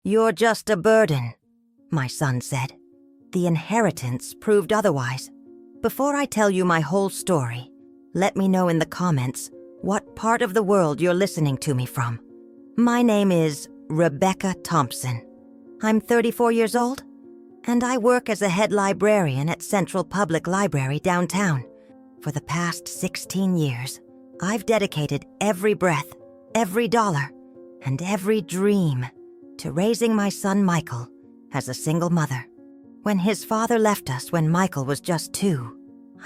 "You're just a burden," my son said. The inheritance proved otherwise. Before I tell you my whole story, let me know in the comments what part of the world you're listening to me from. My name is Rebecca Thompson. I'm 34 years old, and I work as a head librarian at Central Public Library downtown. For the past 16 years, I've dedicated every breath, every dollar, and every dream to raising my son Michael as a single mother. When his father left us when Michael was just 2,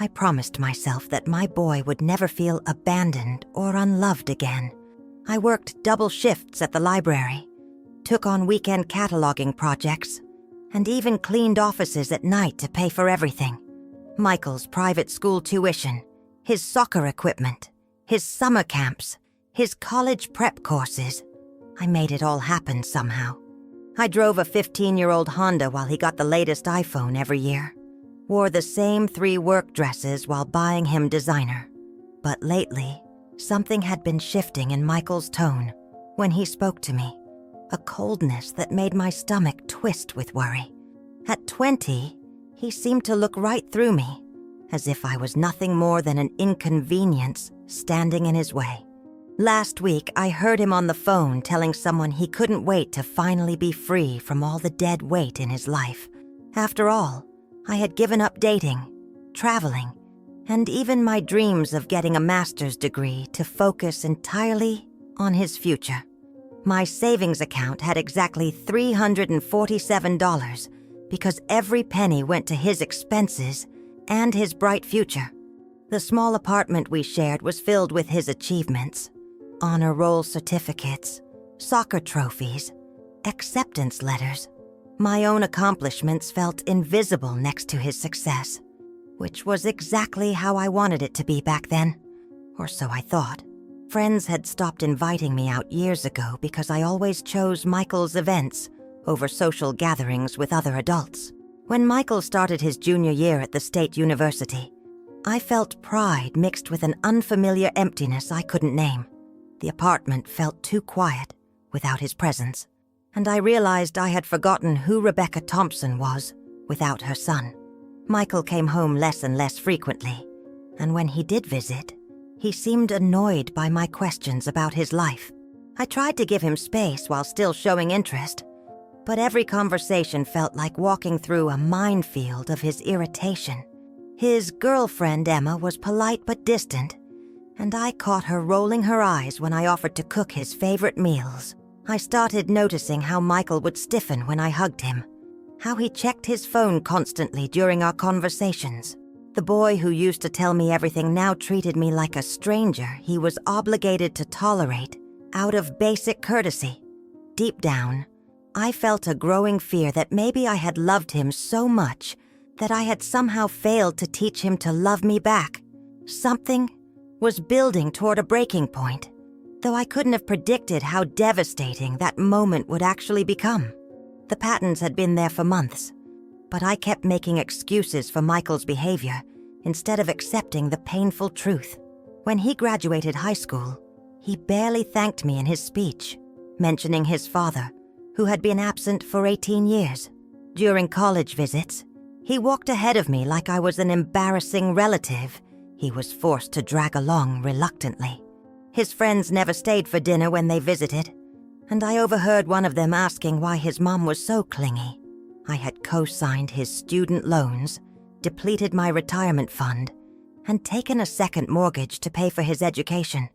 I promised myself that my boy would never feel abandoned or unloved again. I worked double shifts at the library, took on weekend cataloging projects, and even cleaned offices at night to pay for everything. Michael's private school tuition, his soccer equipment, his summer camps, his college prep courses. I made it all happen somehow. I drove a 15-year-old Honda while he got the latest iPhone every year, wore the same 3 work dresses while buying him designer. But lately, something had been shifting in Michael's tone when he spoke to me, a coldness that made my stomach twist with worry. At 20, he seemed to look right through me, as if I was nothing more than an inconvenience standing in his way. Last week, I heard him on the phone telling someone he couldn't wait to finally be free from all the dead weight in his life. After all, I had given up dating, traveling, and even my dreams of getting a master's degree to focus entirely on his future. My savings account had exactly $347 because every penny went to his expenses and his bright future. The small apartment we shared was filled with his achievements: honor roll certificates, soccer trophies, acceptance letters. My own accomplishments felt invisible next to his success, which was exactly how I wanted it to be back then, or so I thought. Friends had stopped inviting me out years ago because I always chose Michael's events over social gatherings with other adults. When Michael started his junior year at the state university, I felt pride mixed with an unfamiliar emptiness I couldn't name. The apartment felt too quiet without his presence, and I realized I had forgotten who Rebecca Thompson was without her son. Michael came home less and less frequently, and when he did visit, he seemed annoyed by my questions about his life. I tried to give him space while still showing interest, but every conversation felt like walking through a minefield of his irritation. His girlfriend, Emma, was polite but distant, and I caught her rolling her eyes when I offered to cook his favorite meals. I started noticing how Michael would stiffen when I hugged him, how he checked his phone constantly during our conversations. The boy who used to tell me everything now treated me like a stranger he was obligated to tolerate out of basic courtesy. Deep down, I felt a growing fear that maybe I had loved him so much that I had somehow failed to teach him to love me back. Something was building toward a breaking point, though I couldn't have predicted how devastating that moment would actually become. The patterns had been there for months, but I kept making excuses for Michael's behavior instead of accepting the painful truth. When he graduated high school, he barely thanked me in his speech, mentioning his father, who had been absent for 18 years. During college visits, he walked ahead of me like I was an embarrassing relative he was forced to drag along reluctantly. His friends never stayed for dinner when they visited, and I overheard one of them asking why his mom was so clingy. I had co-signed his student loans, depleted my retirement fund, and taken a second mortgage to pay for his education.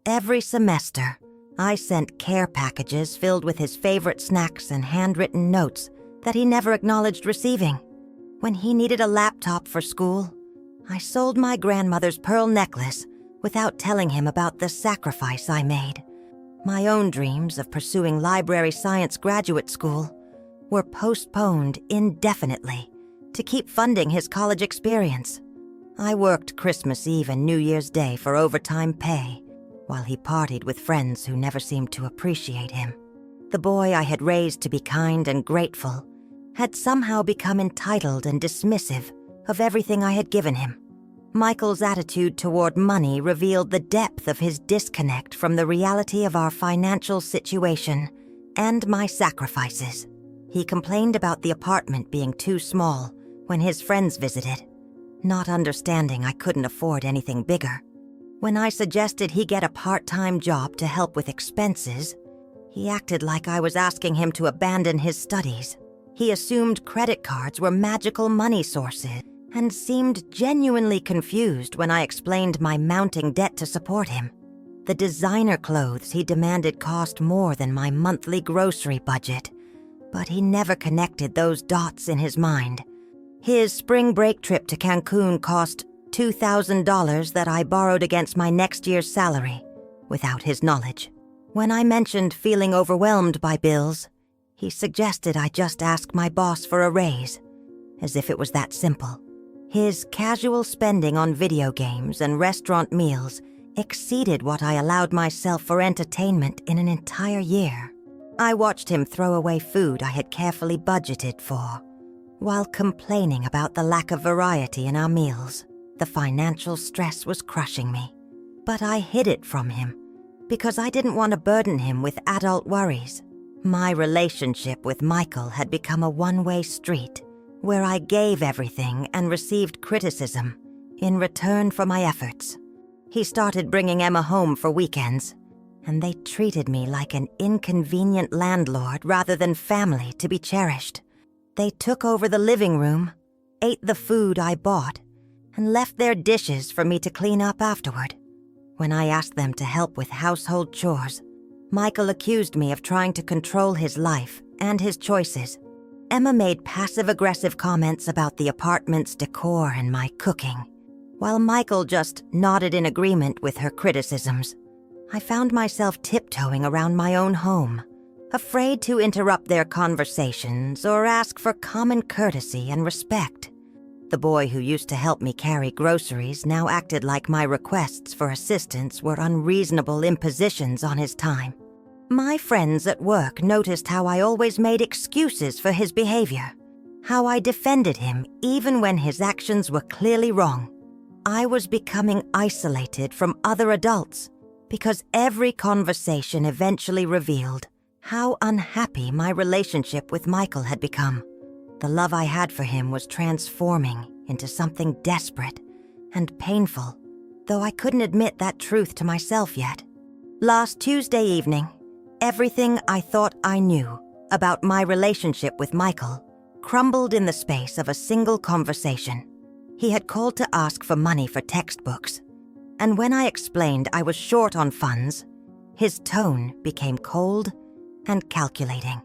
Every semester, I sent care packages filled with his favorite snacks and handwritten notes that he never acknowledged receiving. When he needed a laptop for school, I sold my grandmother's pearl necklace without telling him about the sacrifice I made. My own dreams of pursuing library science graduate school were postponed indefinitely to keep funding his college experience. I worked Christmas Eve and New Year's Day for overtime pay, while he partied with friends who never seemed to appreciate him. The boy I had raised to be kind and grateful had somehow become entitled and dismissive of everything I had given him. Michael's attitude toward money revealed the depth of his disconnect from the reality of our financial situation and my sacrifices. He complained about the apartment being too small when his friends visited, not understanding I couldn't afford anything bigger. When I suggested he get a part-time job to help with expenses, he acted like I was asking him to abandon his studies. He assumed credit cards were magical money sources and seemed genuinely confused when I explained my mounting debt to support him. The designer clothes he demanded cost more than my monthly grocery budget, but he never connected those dots in his mind. His spring break trip to Cancun cost $2,000 that I borrowed against my next year's salary, without his knowledge. When I mentioned feeling overwhelmed by bills, he suggested I just ask my boss for a raise, as if it was that simple. His casual spending on video games and restaurant meals exceeded what I allowed myself for entertainment in an entire year. I watched him throw away food I had carefully budgeted for, while complaining about the lack of variety in our meals. The financial stress was crushing me, but I hid it from him because I didn't want to burden him with adult worries. My relationship with Michael had become a one-way street where I gave everything and received criticism in return for my efforts. He started bringing Emma home for weekends, and they treated me like an inconvenient landlord rather than family to be cherished. They took over the living room, ate the food I bought, and left their dishes for me to clean up afterward. When I asked them to help with household chores, Michael accused me of trying to control his life and his choices. Emma made passive-aggressive comments about the apartment's decor and my cooking, while Michael just nodded in agreement with her criticisms. I found myself tiptoeing around my own home, afraid to interrupt their conversations or ask for common courtesy and respect. The boy who used to help me carry groceries now acted like my requests for assistance were unreasonable impositions on his time. My friends at work noticed how I always made excuses for his behavior, how I defended him even when his actions were clearly wrong. I was becoming isolated from other adults because every conversation eventually revealed how unhappy my relationship with Michael had become. The love I had for him was transforming into something desperate and painful, though I couldn't admit that truth to myself yet. Last Tuesday evening, everything I thought I knew about my relationship with Michael crumbled in the space of a single conversation. He had called to ask for money for textbooks, and when I explained I was short on funds, his tone became cold and calculating.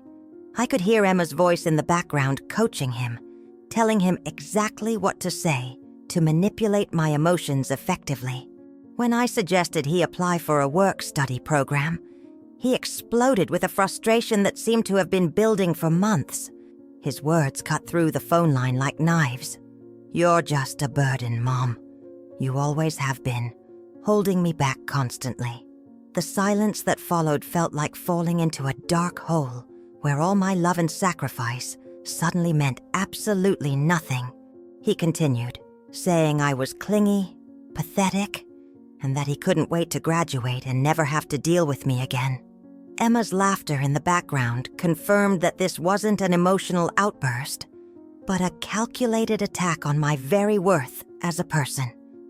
I could hear Emma's voice in the background coaching him, telling him exactly what to say to manipulate my emotions effectively. When I suggested he apply for a work-study program, he exploded with a frustration that seemed to have been building for months. His words cut through the phone line like knives. "You're just a burden, Mom. You always have been, holding me back constantly." The silence that followed felt like falling into a dark hole where all my love and sacrifice suddenly meant absolutely nothing. He continued, saying I was clingy, pathetic, and that he couldn't wait to graduate and never have to deal with me again. Emma's laughter in the background confirmed that this wasn't an emotional outburst, but a calculated attack on my very worth as a person.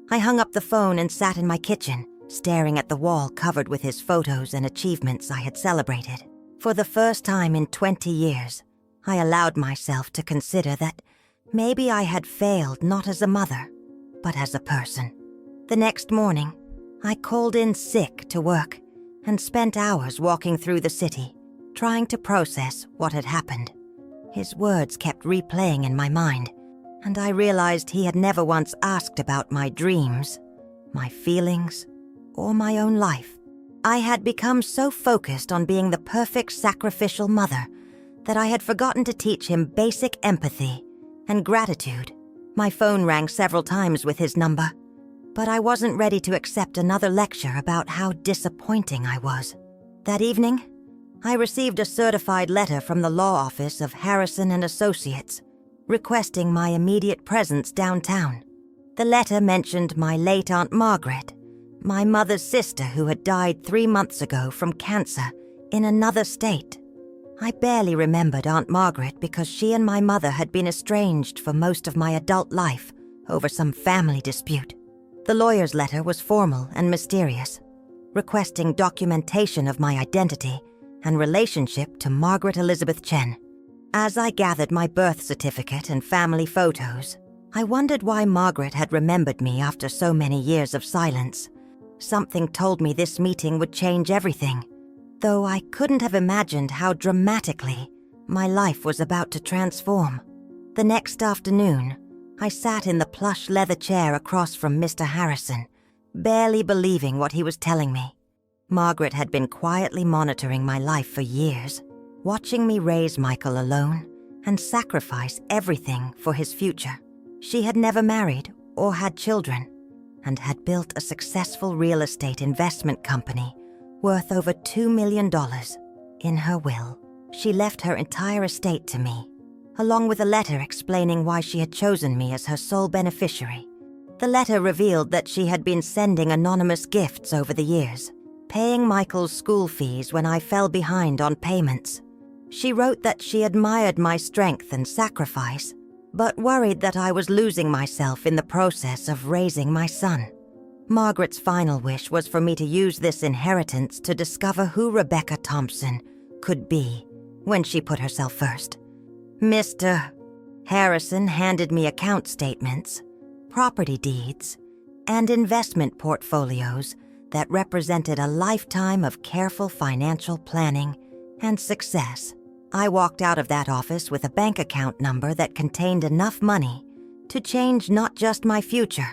I hung up the phone and sat in my kitchen, staring at the wall covered with his photos and achievements I had celebrated. For the first time in 20 years, I allowed myself to consider that maybe I had failed not as a mother, but as a person. The next morning, I called in sick to work and spent hours walking through the city, trying to process what had happened. His words kept replaying in my mind, and I realized he had never once asked about my dreams, my feelings, or my own life. I had become so focused on being the perfect sacrificial mother that I had forgotten to teach him basic empathy and gratitude. My phone rang several times with his number, but I wasn't ready to accept another lecture about how disappointing I was. That evening, I received a certified letter from the law office of Harrison and Associates, requesting my immediate presence downtown. The letter mentioned my late Aunt Margaret, my mother's sister who had died 3 months ago from cancer in another state. I barely remembered Aunt Margaret because she and my mother had been estranged for most of my adult life over some family dispute. The lawyer's letter was formal and mysterious, requesting documentation of my identity and relationship to Margaret Elizabeth Chen. As I gathered my birth certificate and family photos, I wondered why Margaret had remembered me after so many years of silence. Something told me this meeting would change everything, though I couldn't have imagined how dramatically my life was about to transform. The next afternoon, I sat in the plush leather chair across from Mr. Harrison, barely believing what he was telling me. Margaret had been quietly monitoring my life for years, watching me raise Michael alone and sacrifice everything for his future. She had never married or had children, and had built a successful real estate investment company worth over $2 million. In her will, she left her entire estate to me, along with a letter explaining why she had chosen me as her sole beneficiary. The letter revealed that she had been sending anonymous gifts over the years, paying Michael's school fees when I fell behind on payments. She wrote that she admired my strength and sacrifice, but worried that I was losing myself in the process of raising my son. Margaret's final wish was for me to use this inheritance to discover who Rebecca Thompson could be when she put herself first. Mr. Harrison handed me account statements, property deeds, and investment portfolios that represented a lifetime of careful financial planning and success. I walked out of that office with a bank account number that contained enough money to change not just my future,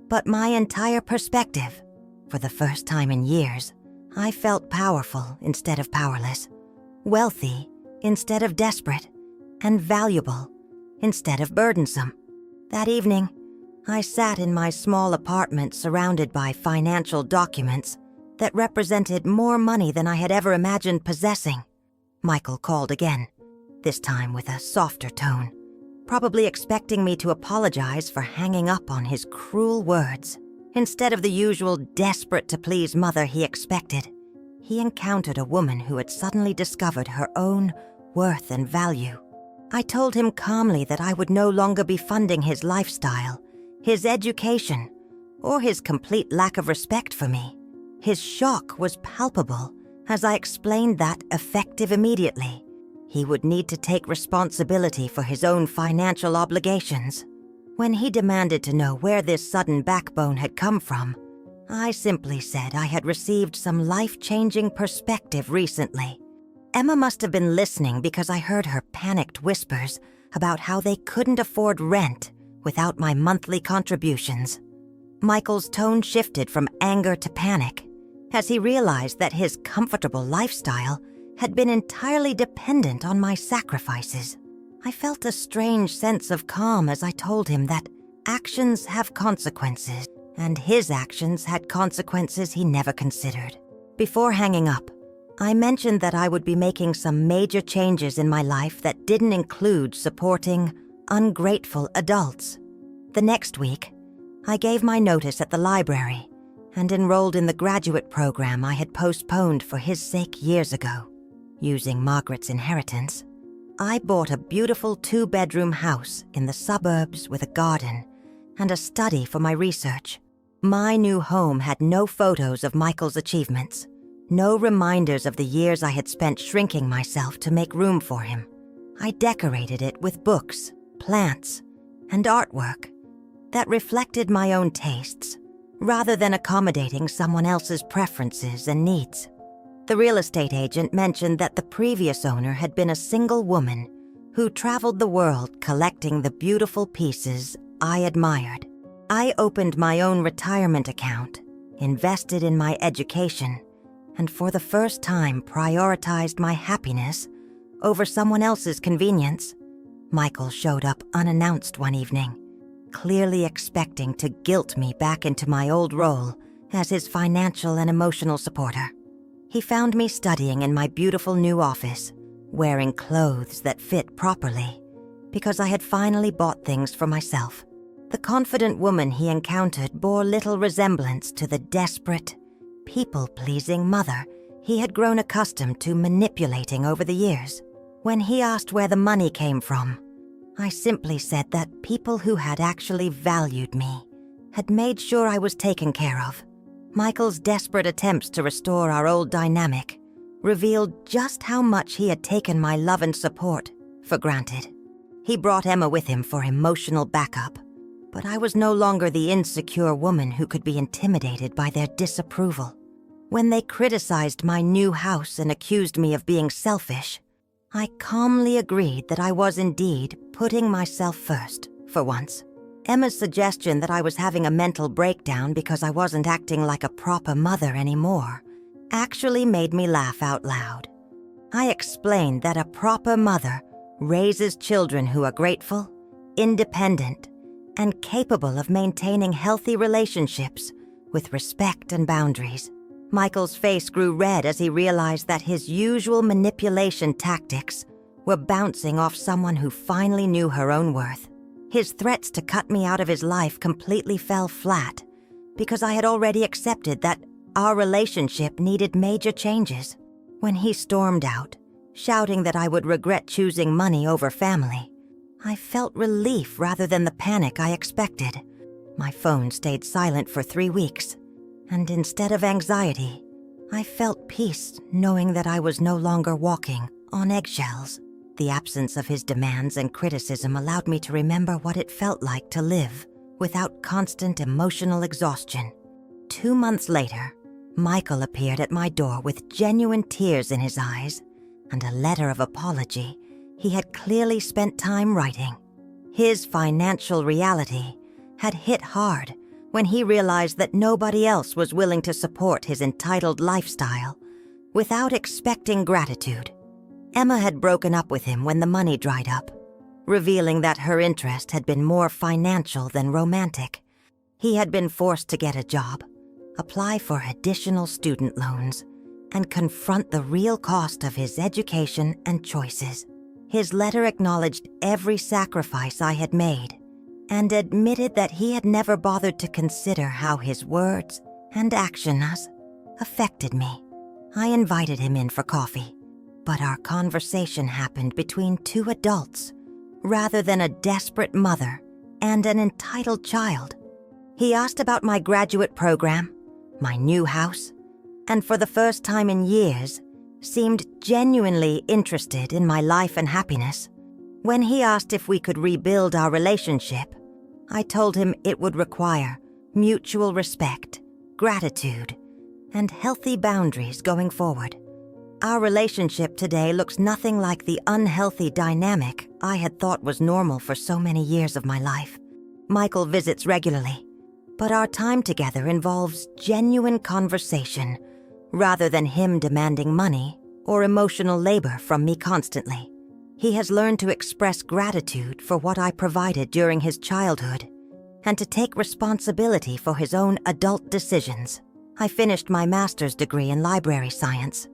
but my entire perspective. For the first time in years, I felt powerful instead of powerless, wealthy instead of desperate, and valuable instead of burdensome. That evening, I sat in my small apartment surrounded by financial documents that represented more money than I had ever imagined possessing. Michael called again, this time with a softer tone, probably expecting me to apologize for hanging up on his cruel words. Instead of the usual desperate-to-please mother he expected, he encountered a woman who had suddenly discovered her own worth and value. I told him calmly that I would no longer be funding his lifestyle, his education, or his complete lack of respect for me. His shock was palpable as I explained that, effective immediately, he would need to take responsibility for his own financial obligations. When he demanded to know where this sudden backbone had come from, I simply said I had received some life-changing perspective recently. Emma must have been listening because I heard her panicked whispers about how they couldn't afford rent without my monthly contributions. Michael's tone shifted from anger to panic as he realized that his comfortable lifestyle had been entirely dependent on my sacrifices. I felt a strange sense of calm as I told him that actions have consequences, and his actions had consequences he never considered. Before hanging up, I mentioned that I would be making some major changes in my life that didn't include supporting ungrateful adults. The next week, I gave my notice at the library and enrolled in the graduate program I had postponed for his sake years ago. Using Margaret's inheritance, I bought a beautiful 2-bedroom house in the suburbs with a garden and a study for my research. My new home had no photos of Michael's achievements, no reminders of the years I had spent shrinking myself to make room for him. I decorated it with books, plants, and artwork that reflected my own tastes, rather than accommodating someone else's preferences and needs. The real estate agent mentioned that the previous owner had been a single woman who traveled the world collecting the beautiful pieces I admired. I opened my own retirement account, invested in my education, and for the first time prioritized my happiness over someone else's convenience. Michael showed up unannounced one evening, clearly expecting to guilt me back into my old role as his financial and emotional supporter. He found me studying in my beautiful new office, wearing clothes that fit properly, because I had finally bought things for myself. The confident woman he encountered bore little resemblance to the desperate, people-pleasing mother he had grown accustomed to manipulating over the years. When he asked where the money came from, I simply said that people who had actually valued me had made sure I was taken care of. Michael's desperate attempts to restore our old dynamic revealed just how much he had taken my love and support for granted. He brought Emma with him for emotional backup, but I was no longer the insecure woman who could be intimidated by their disapproval. When they criticized my new house and accused me of being selfish, I calmly agreed that I was indeed putting myself first, for once. Emma's suggestion that I was having a mental breakdown because I wasn't acting like a proper mother anymore actually made me laugh out loud. I explained that a proper mother raises children who are grateful, independent, and capable of maintaining healthy relationships with respect and boundaries. Michael's face grew red as he realized that his usual manipulation tactics were bouncing off someone who finally knew her own worth. His threats to cut me out of his life completely fell flat because I had already accepted that our relationship needed major changes. When he stormed out, shouting that I would regret choosing money over family, I felt relief rather than the panic I expected. My phone stayed silent for 3 weeks, and instead of anxiety, I felt peace knowing that I was no longer walking on eggshells. The absence of his demands and criticism allowed me to remember what it felt like to live without constant emotional exhaustion. 2 months later, Michael appeared at my door with genuine tears in his eyes and a letter of apology he had clearly spent time writing. His financial reality had hit hard when he realized that nobody else was willing to support his entitled lifestyle without expecting gratitude. Emma had broken up with him when the money dried up, revealing that her interest had been more financial than romantic. He had been forced to get a job, apply for additional student loans, and confront the real cost of his education and choices. His letter acknowledged every sacrifice I had made and admitted that he had never bothered to consider how his words and actions affected me. I invited him in for coffee, but our conversation happened between 2 adults rather than a desperate mother and an entitled child. He asked about my graduate program, my new house, and for the first time in years, seemed genuinely interested in my life and happiness. When he asked if we could rebuild our relationship, I told him it would require mutual respect, gratitude, and healthy boundaries going forward. Our relationship today looks nothing like the unhealthy dynamic I had thought was normal for so many years of my life. Michael visits regularly, but our time together involves genuine conversation rather than him demanding money or emotional labor from me constantly. He has learned to express gratitude for what I provided during his childhood and to take responsibility for his own adult decisions. I finished my master's degree in library science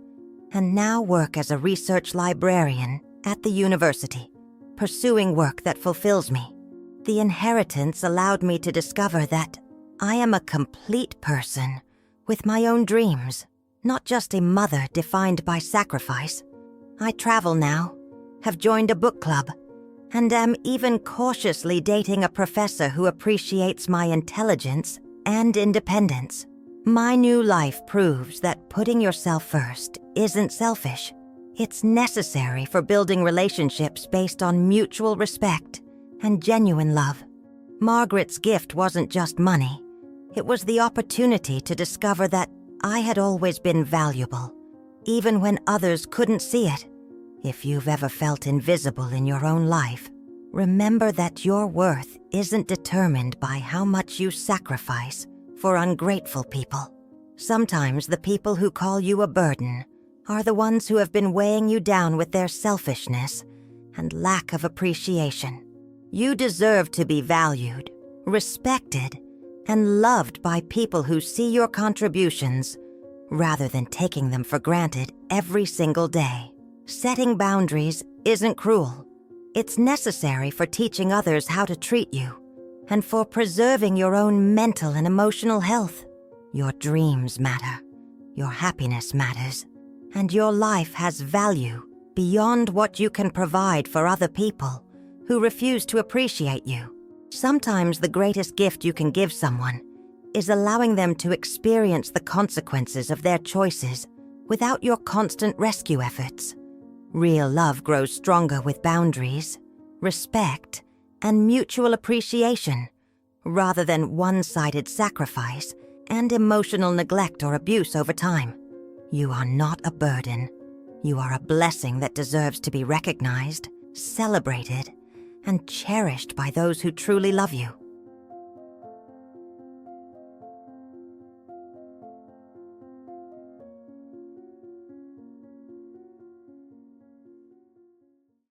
and now work as a research librarian at the university, pursuing work that fulfills me. The inheritance allowed me to discover that I am a complete person with my own dreams, not just a mother defined by sacrifice. I travel now, have joined a book club, and am even cautiously dating a professor who appreciates my intelligence and independence. My new life proves that putting yourself first isn't selfish. It's necessary for building relationships based on mutual respect and genuine love. Margaret's gift wasn't just money. It was the opportunity to discover that I had always been valuable, even when others couldn't see it. If you've ever felt invisible in your own life, remember that your worth isn't determined by how much you sacrifice for ungrateful people. Sometimes the people who call you a burden are the ones who have been weighing you down with their selfishness and lack of appreciation. You deserve to be valued, respected, and loved by people who see your contributions rather than taking them for granted every single day. Setting boundaries isn't cruel. It's necessary for teaching others how to treat you and for preserving your own mental and emotional health. Your dreams matter, your happiness matters, and your life has value beyond what you can provide for other people who refuse to appreciate you. Sometimes the greatest gift you can give someone is allowing them to experience the consequences of their choices without your constant rescue efforts. Real love grows stronger with boundaries, respect, and mutual appreciation, rather than one-sided sacrifice and emotional neglect or abuse over time. You are not a burden. You are a blessing that deserves to be recognized, celebrated, and cherished by those who truly love you.